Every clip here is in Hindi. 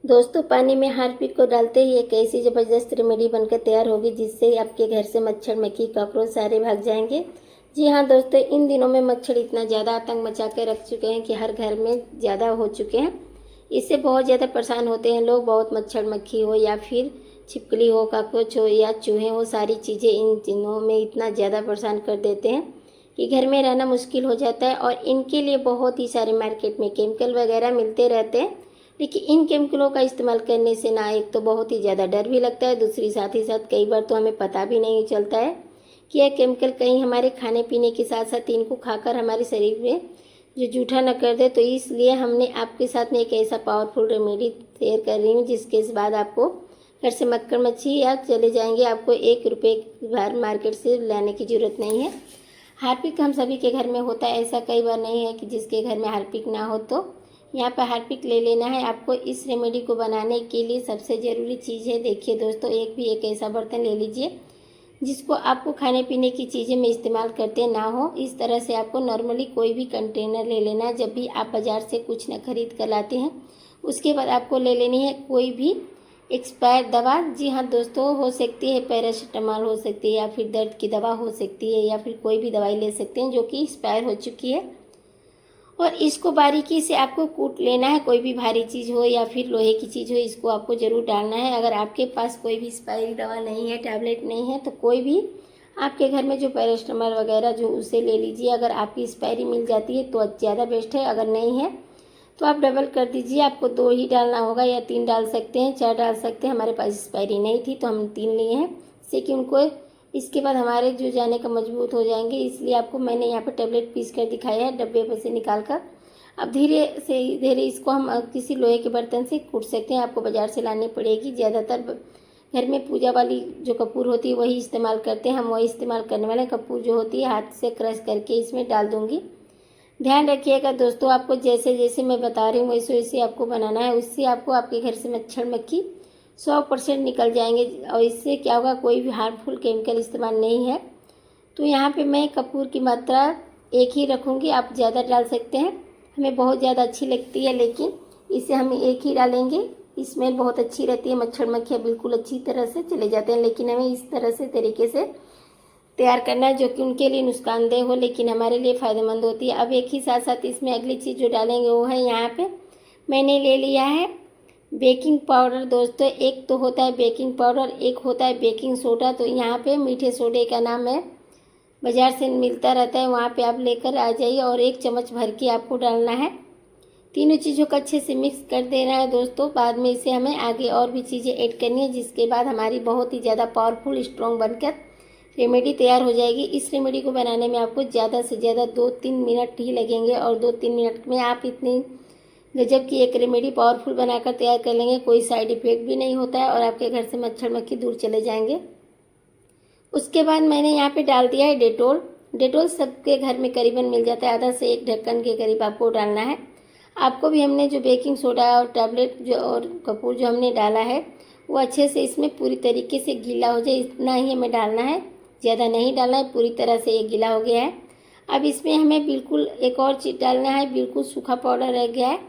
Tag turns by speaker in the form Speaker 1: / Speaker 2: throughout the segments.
Speaker 1: दोस्तों, पानी में हार्पिक को डालते ही एक ऐसी ज़बरदस्त रेमेडी बनकर तैयार होगी जिससे आपके घर से मच्छर मक्खी कॉकरोच सारे भाग जाएंगे। जी हाँ दोस्तों, इन दिनों में मच्छर इतना ज़्यादा आतंक मचा के रख चुके हैं कि हर घर में ज़्यादा हो चुके हैं। इससे बहुत ज़्यादा परेशान होते हैं लोग। बहुत मच्छर मक्खी हो या फिर छिपकली हो, कॉकरोच हो या चूहे हो, सारी चीज़ें इन दिनों में इतना ज़्यादा परेशान कर देते हैं कि घर में रहना मुश्किल हो जाता है। और इनके लिए बहुत ही सारे मार्केट में केमिकल वगैरह मिलते रहते हैं, लेकिन इन केमिकलों का इस्तेमाल करने से ना एक तो बहुत ही ज़्यादा डर भी लगता है, दूसरी साथ ही साथ कई बार तो हमें पता भी नहीं चलता है कि यह केमिकल कहीं हमारे खाने पीने के साथ साथ इनको खाकर हमारे शरीर में जो जूठा न कर दे। तो इसलिए हमने आपके साथ में एक ऐसा पावरफुल रेमेडी शेयर कर रही हूँ जिसके बाद आपको घर से मक्खी मच्छी या चले जाएंगे। आपको 1 रुपये बाहर मार्केट से लाने की ज़रूरत नहीं है। हार्पिक हम सभी के घर में होता है, ऐसा कई बार नहीं है कि जिसके घर में हार्पिक ना हो। तो यहाँ पर हार्पिक ले लेना है आपको। इस रेमेडी को बनाने के लिए सबसे ज़रूरी चीज़ है, देखिए दोस्तों, एक ऐसा बर्तन ले लीजिए जिसको आपको खाने पीने की चीज़ें में इस्तेमाल करते ना हो। इस तरह से आपको नॉर्मली कोई भी कंटेनर ले लेना है जब भी आप बाज़ार से कुछ न खरीद कर लाते हैं। उसके बाद आपको ले लेनी है कोई भी एक्सपायर दवा। जी हाँ दोस्तों, हो सकती है पैरासीटामोल, हो सकती है या फिर दर्द की दवा हो सकती है, या फिर कोई भी दवाई ले सकते हैं जो कि एक्सपायर हो चुकी है। और इसको बारीकी से आपको कूट लेना है। कोई भी भारी चीज़ हो या फिर लोहे की चीज़ हो, इसको आपको ज़रूर डालना है। अगर आपके पास कोई भी एक्सपायरी दवा नहीं है, टैबलेट नहीं है, तो कोई भी आपके घर में जो पैरासीटामोल वगैरह जो उसे ले लीजिए। अगर आपकी एक्सपायरी मिल जाती है तो ज़्यादा बेस्ट है, अगर नहीं है तो आप डबल कर दीजिए। आपको 2 ही डालना होगा या 3 डाल सकते हैं, 4 डाल सकते हैं। हमारे पास एक्सपायरी नहीं थी तो हम 3 लिए हैं, इससे कि उनको इसके बाद हमारे जो जाने का मजबूत हो जाएंगे। इसलिए आपको मैंने यहाँ पर टैबलेट पीस कर दिखाया है डब्बे पर से निकाल कर। अब धीरे से धीरे इसको हम किसी लोहे के बर्तन से कूट सकते हैं। आपको बाज़ार से लानी पड़ेगी। ज़्यादातर घर में पूजा वाली जो कपूर होती है वही इस्तेमाल करते हैं। हम वही इस्तेमाल करने वाले कपूर जो होती है हाथ से क्रश करके इसमें डाल दूँगी। ध्यान रखिएगा दोस्तों, आपको जैसे जैसे मैं बता रही हूँ वैसे वैसे आपको बनाना है। उससे आपको आपके घर से मच्छर मक्खी 100% निकल जाएंगे। और इससे क्या होगा, कोई भी हार्मफुल केमिकल इस्तेमाल नहीं है। तो यहाँ पे मैं कपूर की मात्रा 1 ही रखूँगी, आप ज़्यादा डाल सकते हैं। हमें बहुत ज़्यादा अच्छी लगती है, लेकिन इसे हम 1 ही डालेंगे। स्मेल बहुत अच्छी रहती है, मच्छर मक्खियाँ बिल्कुल अच्छी तरह से चले जाते हैं। लेकिन हमें इस तरह से तरीके से तैयार करना है जो कि उनके लिए नुकसानदेह हो लेकिन हमारे लिए फ़ायदेमंद होती है। अब एक ही साथ साथ इसमें अगली चीज़ जो डालेंगे वो है, यहाँ पे मैंने ले लिया है बेकिंग पाउडर। दोस्तों, एक तो होता है बेकिंग पाउडर, एक होता है बेकिंग सोडा। तो यहाँ पे मीठे सोडे का नाम है, बाज़ार से मिलता रहता है, वहाँ पे आप लेकर आ जाइए। और 1 चम्मच भर के आपको डालना है। तीनों चीज़ों को अच्छे से मिक्स कर देना है दोस्तों। बाद में इसे हमें आगे और भी चीज़ें ऐड करनी है, जिसके बाद हमारी बहुत ही ज़्यादा पावरफुल स्ट्रॉन्ग बनकर रेमेडी तैयार हो जाएगी। इस रेमेडी को बनाने में आपको ज़्यादा से ज़्यादा 2-3 मिनट ही लगेंगे, और 2-3 मिनट में आप इतनी गजब की एक रेमेडी पावरफुल बनाकर तैयार कर लेंगे। कोई साइड इफेक्ट भी नहीं होता है और आपके घर से मच्छर मक्खी दूर चले जाएंगे। उसके बाद मैंने यहाँ पे डाल दिया है डेटोल। डेटोल सबके घर में करीबन मिल जाता है, आधा से 1 ढक्कन के करीब आपको डालना है। आपको भी हमने जो बेकिंग सोडा और टैबलेट जो और कपूर जो हमने डाला है वो अच्छे से इसमें पूरी तरीके से गीला हो जाए, इतना ही हमें डालना है, ज़्यादा नहीं डालना है। पूरी तरह से ये गीला हो गया है। अब इसमें हमें बिल्कुल एक और चीज़ डालना है, बिल्कुल सूखा पाउडर रह गया है।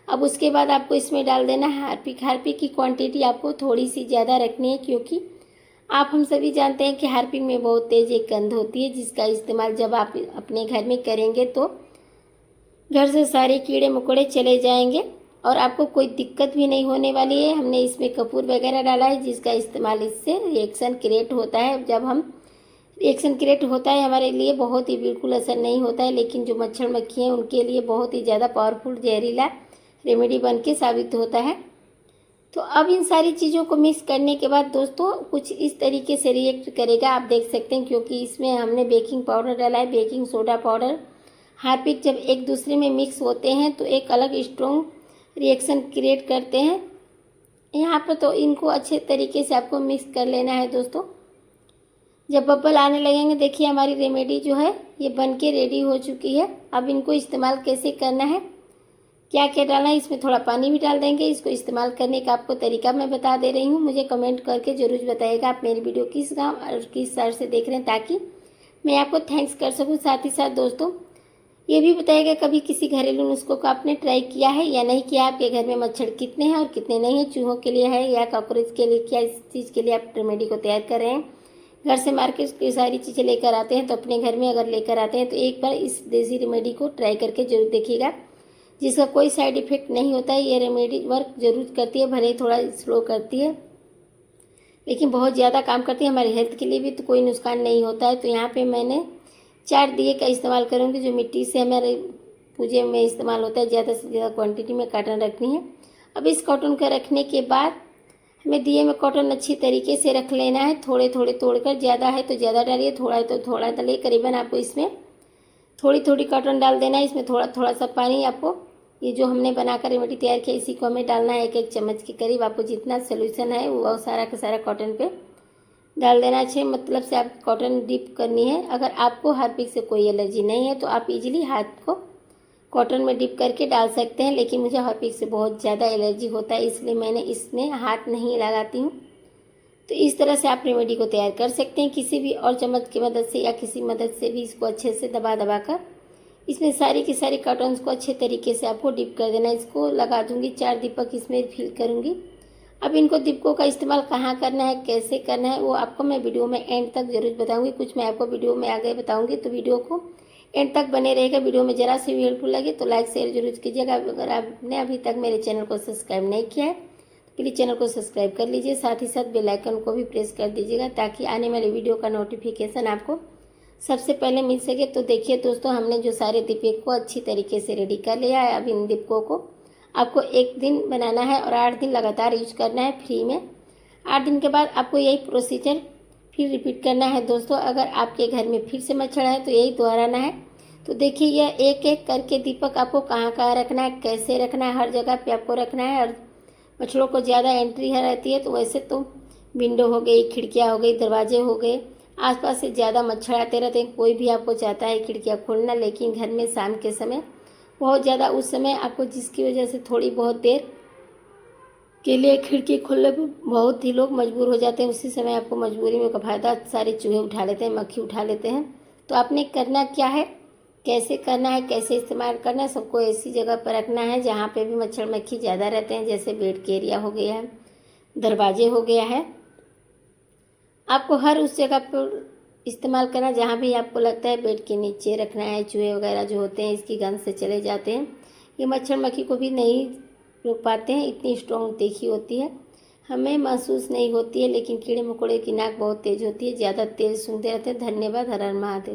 Speaker 1: अब उसके बाद आपको इसमें डाल देना है हार्पिक। हार्पिक की क्वांटिटी आपको थोड़ी सी ज़्यादा रखनी है, क्योंकि आप हम सभी जानते हैं कि हार्पिक में बहुत तेज़ एक गंध होती है, जिसका इस्तेमाल जब आप अपने घर में करेंगे तो घर से सारे कीड़े मकोड़े चले जाएंगे और आपको कोई दिक्कत भी नहीं होने वाली है। हमने इसमें कपूर वगैरह डाला है, जिसका इस्तेमाल इससे रिएक्शन क्रिएट होता है। जब हम रिएक्शन क्रिएट होता है हमारे लिए बहुत ही बिल्कुल असर नहीं होता है, लेकिन जो मच्छर मक्खी हैं उनके लिए बहुत ही ज़्यादा पावरफुल जहरीला रेमेडी बन के साबित होता है। तो अब इन सारी चीज़ों को मिक्स करने के बाद दोस्तों कुछ इस तरीके से रिएक्ट करेगा, आप देख सकते हैं, क्योंकि इसमें हमने बेकिंग पाउडर डाला है, बेकिंग सोडा पाउडर, हार्पिक जब एक दूसरे में मिक्स होते हैं तो एक अलग स्ट्रॉन्ग रिएक्शन क्रिएट करते हैं। यहाँ पर तो इनको अच्छे तरीके से आपको मिक्स कर लेना है दोस्तों। जब बबल आने लगेंगे, देखिए हमारी रेमेडी जो है ये बन के रेडी हो चुकी है। अब इनको इस्तेमाल कैसे करना है, क्या क्या डालना है, इसमें थोड़ा पानी भी डाल देंगे। इसको इस्तेमाल करने का आपको तरीका मैं बता दे रही हूँ, मुझे कमेंट करके ज़रूर बताइएगा आप मेरी वीडियो किस गाँव और किस शहर से देख रहे हैं, ताकि मैं आपको थैंक्स कर सकूँ। साथ ही साथ दोस्तों ये भी बताइएगा कभी किसी घरेलू नुस्खों को आपने ट्राई किया है या नहीं किया, आपके घर में मच्छर कितने हैं और कितने नहीं हैं, चूहों के लिए है या कॉकरोच के लिए, क्या इस चीज़ के लिए आप रेमेडी को तैयार कर रहे हैं। घर से मार्केट की सारी चीज़ें लेकर आते हैं तो अपने घर में अगर लेकर आते हैं तो एक बार इस देसी रेमेडी को ट्राई करके जरूर देखिएगा, जिसका कोई साइड इफेक्ट नहीं होता है। ये रेमेडी वर्क जरूर करती है, भले ही थोड़ा स्लो करती है लेकिन बहुत ज़्यादा काम करती है, हमारी हेल्थ के लिए भी तो कोई नुकसान नहीं होता है। तो यहाँ पे मैंने 4 दिए का इस्तेमाल करूँगी जो मिट्टी से हमारे पूजे में इस्तेमाल होता है। ज़्यादा से ज़्यादा क्वांटिटी में कॉटन रखनी है। अब इस कॉटन का रखने के बाद हमें दिए में कॉटन अच्छी तरीके से रख लेना है, थोड़े थोड़े तोड़कर, ज़्यादा है तो ज़्यादा डालिए, थोड़ा है तो थोड़ा डालिए। करीबन आपको इसमें थोड़ी थोड़ी कॉटन डाल देना है, इसमें थोड़ा थोड़ा सा पानी। आपको ये जो हमने बनाकर रेमेडी तैयार किया इसी को हमें डालना है, 1-1 चम्मच के करीब। आपको जितना सोल्यूशन है वो सारा का सारा कॉटन पे डाल देना चाहिए, मतलब से आप कॉटन डिप करनी है। अगर आपको हार्पिक से कोई एलर्जी नहीं है तो आप इजीली हाथ को कॉटन में डिप करके डाल सकते हैं, लेकिन मुझे हार्पिक से बहुत ज़्यादा एलर्जी होता है इसलिए मैंने इसमें हाथ नहीं लगाती हूँ। तो इस तरह से आप रेमेडी को तैयार कर सकते हैं, किसी भी और चम्मच की मदद से या किसी मदद से भी इसको अच्छे से दबा दबा कर इसमें सारी की सारी कॉटन्स को अच्छे तरीके से आपको डिप कर देना है। इसको लगा दूंगी 4 दीपक इसमें फिल करूंगी। अब इनको दीपकों का इस्तेमाल कहाँ करना है, कैसे करना है, वो आपको मैं वीडियो में एंड तक जरूर बताऊंगी। कुछ मैं आपको वीडियो में आगे बताऊंगी, तो वीडियो को एंड तक बने रहेगा। वीडियो में जरा सी भी हेल्पफुल लगे तो लाइक शेयर जरूर कीजिएगा। अगर आपने अभी तक मेरे चैनल को सब्सक्राइब नहीं किया है तो प्लीज़ चैनल को सब्सक्राइब कर लीजिए, साथ ही साथ बेल आइकन को भी प्रेस कर दीजिएगा ताकि आने वाले वीडियो का नोटिफिकेशन आपको सबसे पहले मिल सके। तो देखिए दोस्तों, हमने जो सारे दीपक को अच्छी तरीके से रेडी कर लिया है। अब इन दीपकों को आपको 1 दिन बनाना है और 8 दिन लगातार यूज करना है फ्री में। 8 दिन के बाद आपको यही प्रोसीजर फिर रिपीट करना है दोस्तों। अगर आपके घर में फिर से मच्छर है तो यही दोहराना है। तो देखिए यह एक एक करके दीपक आपको कहाँ कहाँ रखना है, कैसे रखना है, हर जगह पे आपको रखना है। और मच्छरों को ज़्यादा एंट्री रहती है तो वैसे तो विंडो हो गई, खिड़कियाँ हो गई, दरवाजे हो गए, आसपास से ज़्यादा मच्छर आते रहते हैं। कोई भी आपको चाहता है खिड़कियाँ खोलना, लेकिन घर में शाम के समय बहुत ज़्यादा, उस समय आपको जिसकी वजह से थोड़ी बहुत देर के लिए खिड़की खोलने पर बहुत ही लोग मजबूर हो जाते हैं। उसी समय आपको मजबूरी में का फ़ायदा सारे चूहे उठा लेते हैं, मक्खी उठा लेते हैं। तो आपने करना क्या है, कैसे करना है, कैसे इस्तेमाल करना है, सबको ऐसी जगह पर रखना है जहाँ पे भी मच्छर मक्खी ज़्यादा रहते हैं, जैसे बेड के एरिया हो गया है, दरवाजे हो गया है। आपको हर उस जगह पर इस्तेमाल करना जहाँ भी आपको लगता है बेड के नीचे रखना है। चूहे वगैरह जो होते हैं इसकी गंध से चले जाते हैं, ये मच्छर मक्खी को भी नहीं रोक पाते हैं, इतनी स्ट्रॉन्ग देखी होती है, हमें महसूस नहीं होती है। लेकिन कीड़े मकोड़े की नाक बहुत तेज होती है, ज़्यादा तेज सूंघते रहते हैं। धन्यवाद। हर हर महादेव।